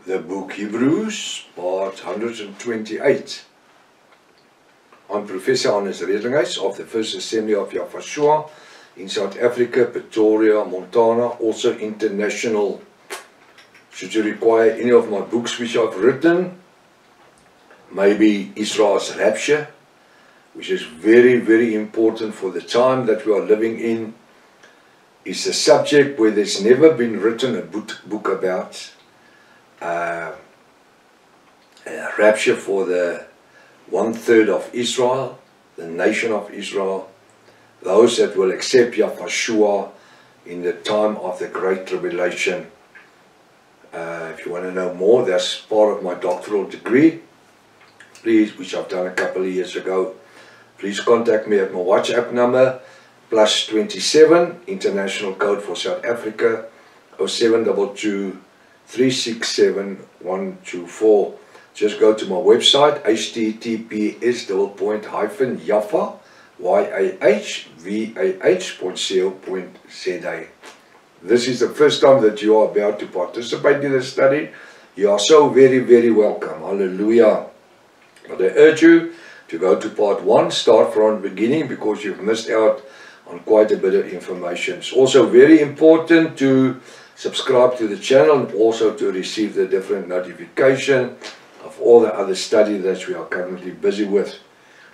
The book Hebrews, part 128. I'm Professor Hannes Redlinghuis of the First Assembly of Yafashua in South Africa, Pretoria, Montana, also international. Should you require any of my books which I've written, maybe Israel's Rapture, which is very, very important for the time that we are living in, is a subject where there's never been written a book about. Rapture for the 1/3 of Israel, the nation of Israel, those that will accept Yafashua in the time of the Great Tribulation. If you want to know more, that's part of my doctoral degree, please, which I've done a couple of years ago. Please contact me at my WhatsApp number, +27, international code for South Africa, 0722 367 124. Just go to my website, https://yahvah.co.za. This is the first time that you are about to participate in the study. You are so very, very welcome. Hallelujah. But I urge you to go to part 1, start from the beginning, because you've missed out on quite a bit of information. It's also very important to subscribe to the channel and also to receive the different notification of all the other study that we are currently busy with.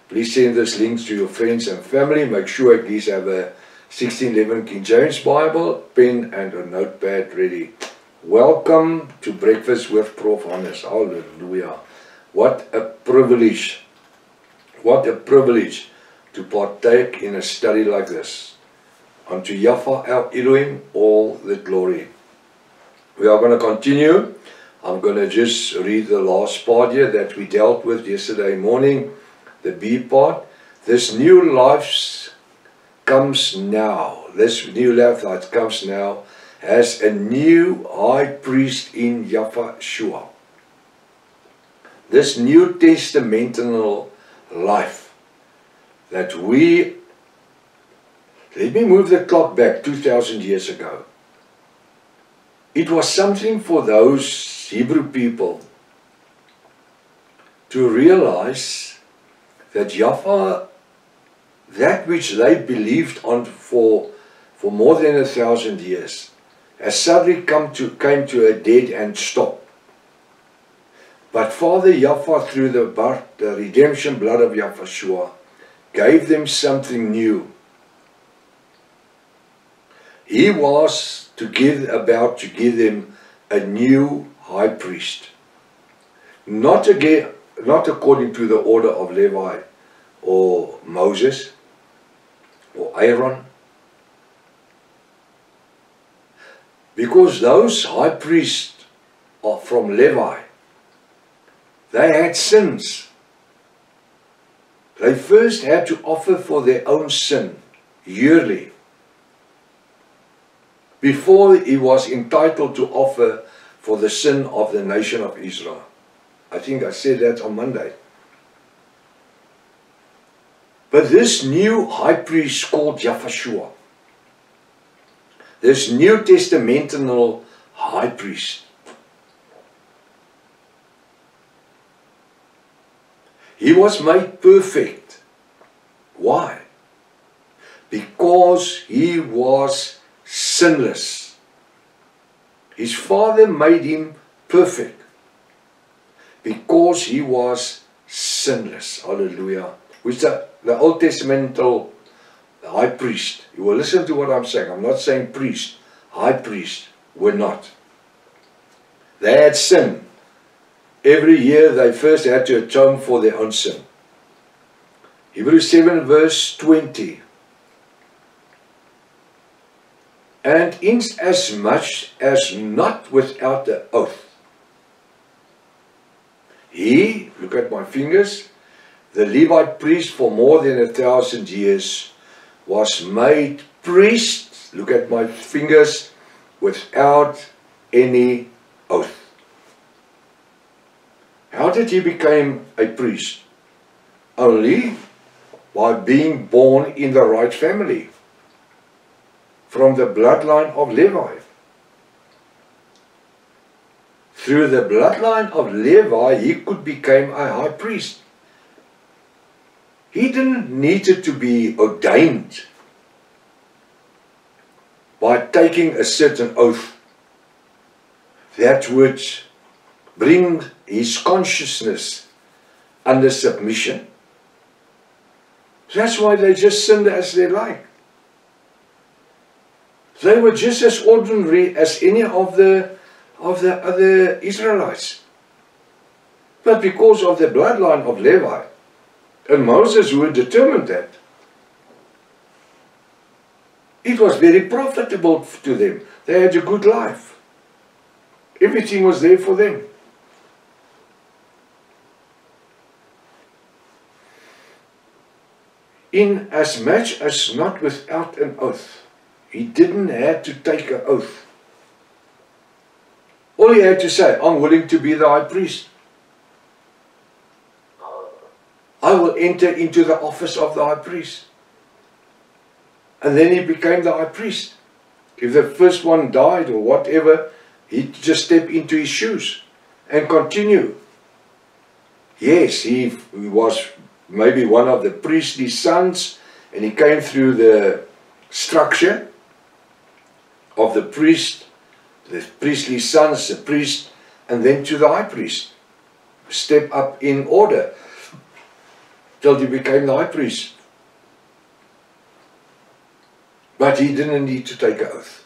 Please send this links to your friends and family. Make sure at least have a 1611 King James Bible, pen and a notepad ready. Welcome to Breakfast with Prof. Hannes. Hallelujah. What a privilege. What a privilege to partake in a study like this. Unto Yahweh our Elohim all the glory. We are going to continue. I'm going to just read the last part here that we dealt with yesterday morning, the B part. This new life comes now. This new life that comes now has a new high priest in Yafashua. This New Testamental life that we, let me move the clock back 2,000 years ago. It was something for those Hebrew people to realize that Yahweh, that which they believed on for more than 1,000 years, has suddenly came to a dead end stop. But Father Yahweh, through the redemption blood of Yafashua, gave them something new. He was about to give them a new high priest. Not according to the order of Levi or Moses or Aaron. Because those high priests are from Levi. They had sins. They first had to offer for their own sin yearly, before he was entitled to offer for the sin of the nation of Israel. I think I said that on Monday. But this new high priest called Yafashua, this New Testamental high priest, he was made perfect. Why? Because he was sinless. His Father made him perfect because he was sinless. Hallelujah. Which the Old Testamental high priest, you will listen to what I'm saying. I'm not saying priest. High priest were not. They had sin. Every year they first had to atone for their own sin. Hebrews 7 verse 20. And inasmuch as not without the oath, he, look at my fingers, the Levite priest for more than 1,000 years was made priest, look at my fingers, without any oath. How did he become a priest? Only by being born in the right family, from the bloodline of Levi. through the bloodline of Levi, he could become a high priest. He didn't need to be ordained by taking a certain oath that would bring his consciousness under submission. That's why they just sinned as they like. They were just as ordinary as any of the other Israelites. But because of the bloodline of Levi, and Moses who determined that, it was very profitable to them. They had a good life. Everything was there for them. In as much as not without an oath. He didn't have to take an oath. All he had to say, I'm willing to be the high priest. I will enter into the office of the high priest. And then he became the high priest. If the first one died or whatever, he'd just step into his shoes and continue. Yes, he was maybe one of the priestly sons, and he came through the structure of the priest, the priestly sons, the priest, and then to the high priest. Step up in order till he became the high priest. But he didn't need to take an oath.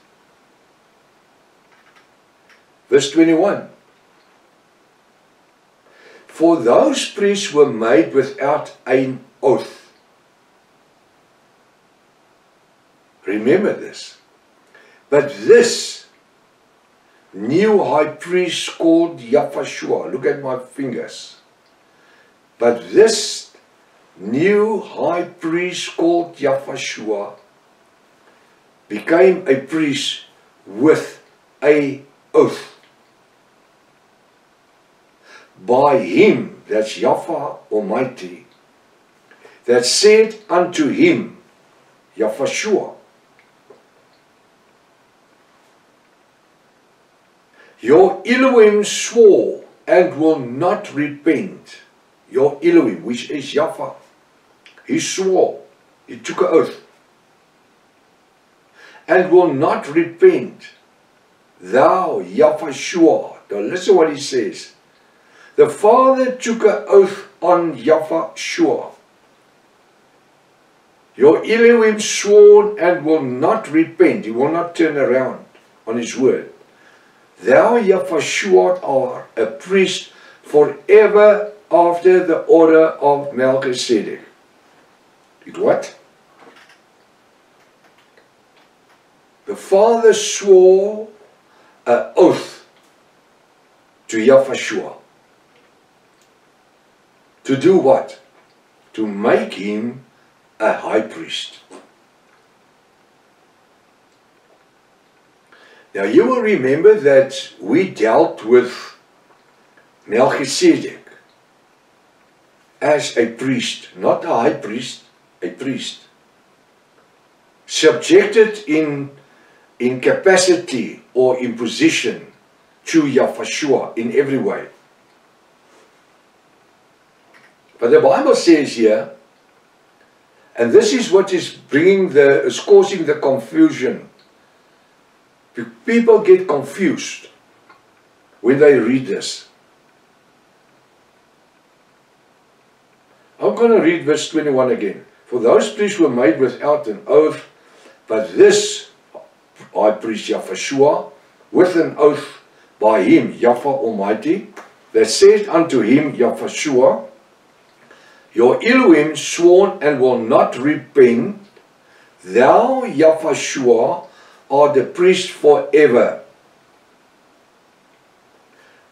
Verse 21. For those priests were made without an oath. Remember this. But this new high priest called Yahushua, look at my fingers. But this new high priest called Yahushua became a priest with an oath. By him, that's Yahweh Almighty, that said unto him, Yahushua, your Elohim swore and will not repent. Your Elohim, which is Yahweh, he swore, he took an oath, and will not repent. Thou, Yahushua, now listen what he says. The Father took an oath on Yahushua. Your Elohim swore and will not repent. He will not turn around on his word. Thou, Yahushua, art a priest forever after the order of Melchizedek. Did what? The Father swore an oath to Yahushua. To do what? To make him a high priest. Now you will remember that we dealt with Melchizedek as a priest, not a high priest, a priest. Subjected in capacity or in position to Yahushua in every way. But the Bible says here, and this is what is causing the confusion. People get confused when they read this. I'm going to read verse 21 again. For those priests were made without an oath, but this high priest Yahushua, with an oath by him, Yahweh Almighty, that said unto him, Yahushua, your Elohim sworn and will not repent. Thou, Yahushua, art the priest forever.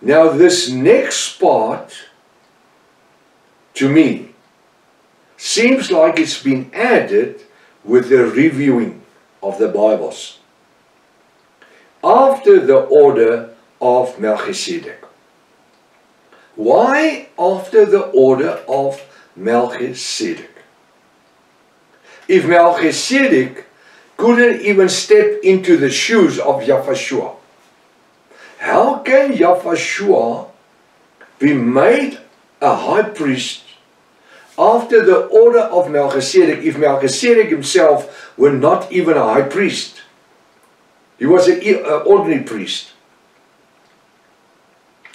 Now this next part, to me, seems like it's been added with the reviewing of the Bibles. After the order of Melchizedek. Why after the order of Melchizedek? If Melchizedek couldn't even step into the shoes of Yahushua, how can Yahushua be made a high priest after the order of Melchizedek, if Melchizedek himself were not even a high priest? He was an ordinary priest.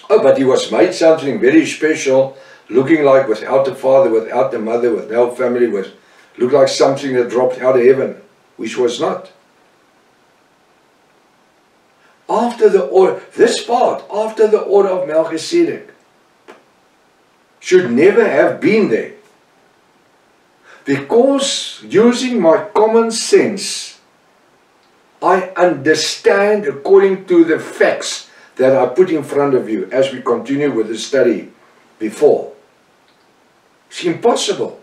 Oh, but he was made something very special, looking like without the father, without the mother, with no family, looked like something that dropped out of heaven, which was not. After the order, this part, after the order of Melchizedek, should never have been there. Because using my common sense, I understand according to the facts that I put in front of you as we continue with the study before. It's impossible.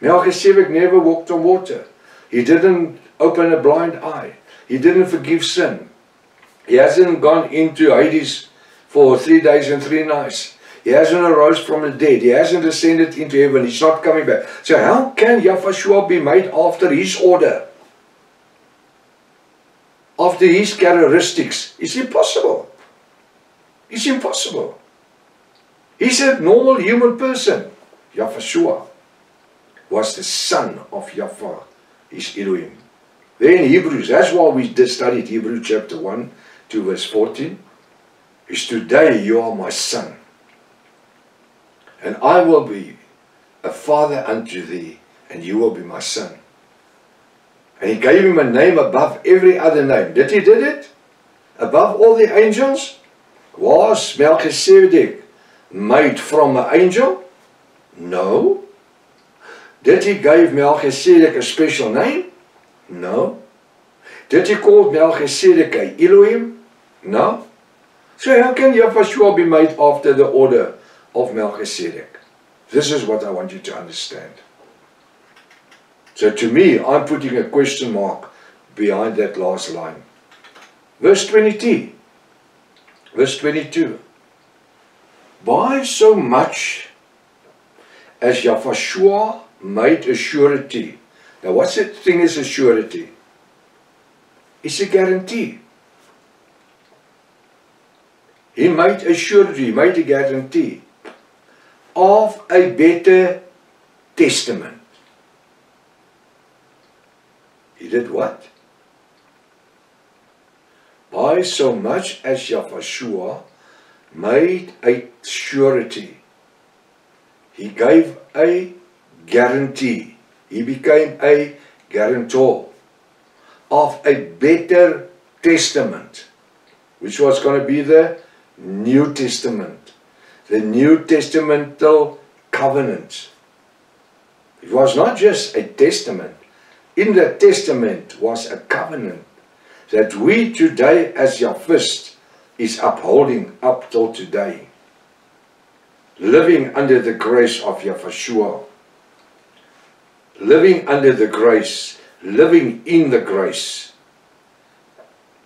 Melchizedek never walked on water. He didn't open a blind eye. He didn't forgive sin. He hasn't gone into Hades for 3 days and 3 nights. He hasn't arose from the dead. He hasn't ascended into heaven. He's not coming back. So how can Yahushua be made after his order? After his characteristics? It's impossible. It's impossible. He's a normal human person. Yahushua was the son of Yahweh, his Elohim. There in Hebrews, that's why we studied Hebrews chapter 1 to verse 14. Is today you are my son, and I will be a father unto thee, and you will be my son. And he gave him a name above every other name. Did he did it? Above all the angels? Was Melchizedek made from an angel? No. Did he give Melchizedek a special name? No. Did he call Melchizedek a Elohim? No. So how can Yahushua be made after the order of Melchizedek? This is what I want you to understand. So to me, I'm putting a question mark behind that last line. Verse 22. Verse 22. By so much as Yahushua made a surety. Now what's the thing is a surety? It's a guarantee. He made a surety, he made a guarantee of a better testament. He did what? By so much as Yahushua made a surety, he gave a guarantee. He became a guarantor of a better testament, which was going to be the New Testament, the New Testamental covenant. It was not just a testament. In the testament was a covenant that we today as Yahwist is upholding up till today. Living under the grace of Yahushua. Living under the grace. Living in the grace.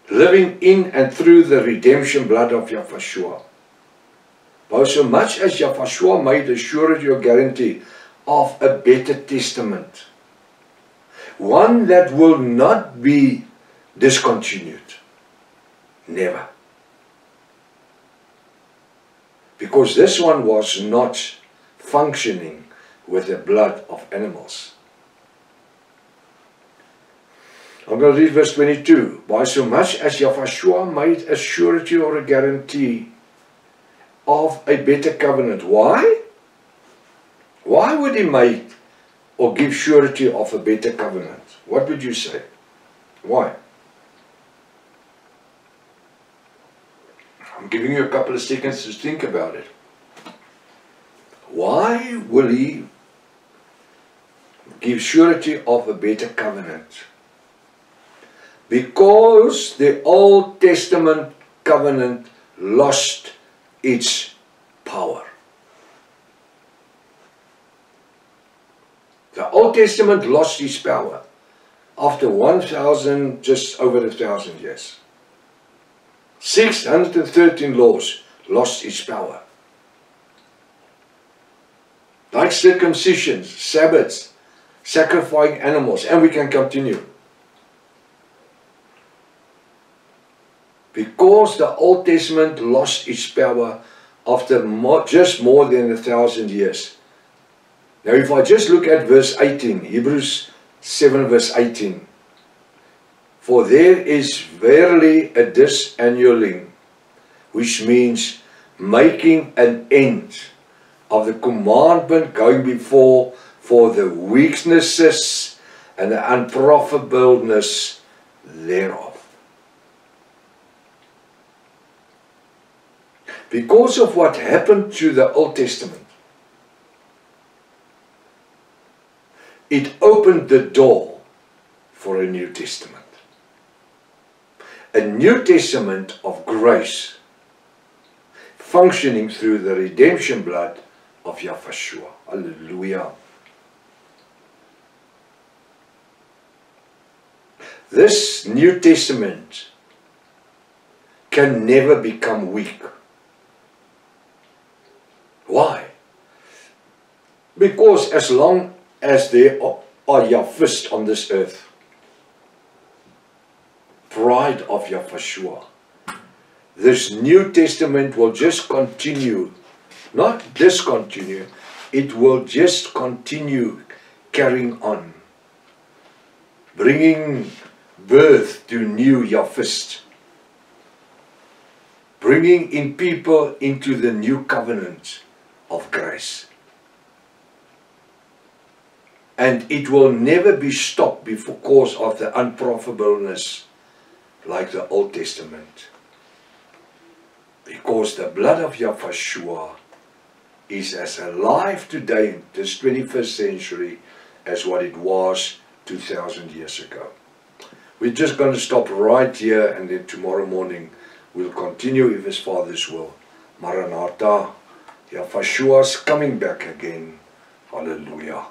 Living in and through the redemption blood of Yahushua. By so much as Yahushua made a surety or guarantee of a better testament. One that will not be discontinued. Never. Because this one was not functioning with the blood of animals. I'm going to read verse 22. By so much as Yahushua made a surety or a guarantee of a better covenant. Why? Why would he make or give surety of a better covenant? What would you say? Why? I'm giving you a couple of seconds to think about it. Why will he give surety of a better covenant? Because the Old Testament covenant lost its power. The Old Testament lost its power after 1,000, just over 1,000 years. 613 laws lost its power. Like circumcisions, Sabbaths, sacrificing animals, and we can continue. because the Old Testament lost its power after just more than 1,000 years. Now if I just look at verse 18, Hebrews 7 verse 18. For there is verily a disannulling, which means making an end of the commandment going before for the weaknesses and the unprofitableness thereof. Because of what happened to the Old Testament, it opened the door for a New Testament. A New Testament of grace, functioning through the redemption blood of Yahshua. Hallelujah. This New Testament can never become weak. Why? Because as long as there are Yahwists on this earth, bride of Yahshua, this New Testament will just continue, not discontinue, it will just continue carrying on, bringing birth to new Yahwists, bringing in people into the new covenant of grace. And it will never be stopped because of the unprofitableness like the Old Testament. Because the blood of Yahshua is as alive today in this 21st century as what it was 2,000 years ago. We're just going to stop right here, and then tomorrow morning we'll continue if His Father's will. Maranatha. Yahshua's coming back again. Hallelujah.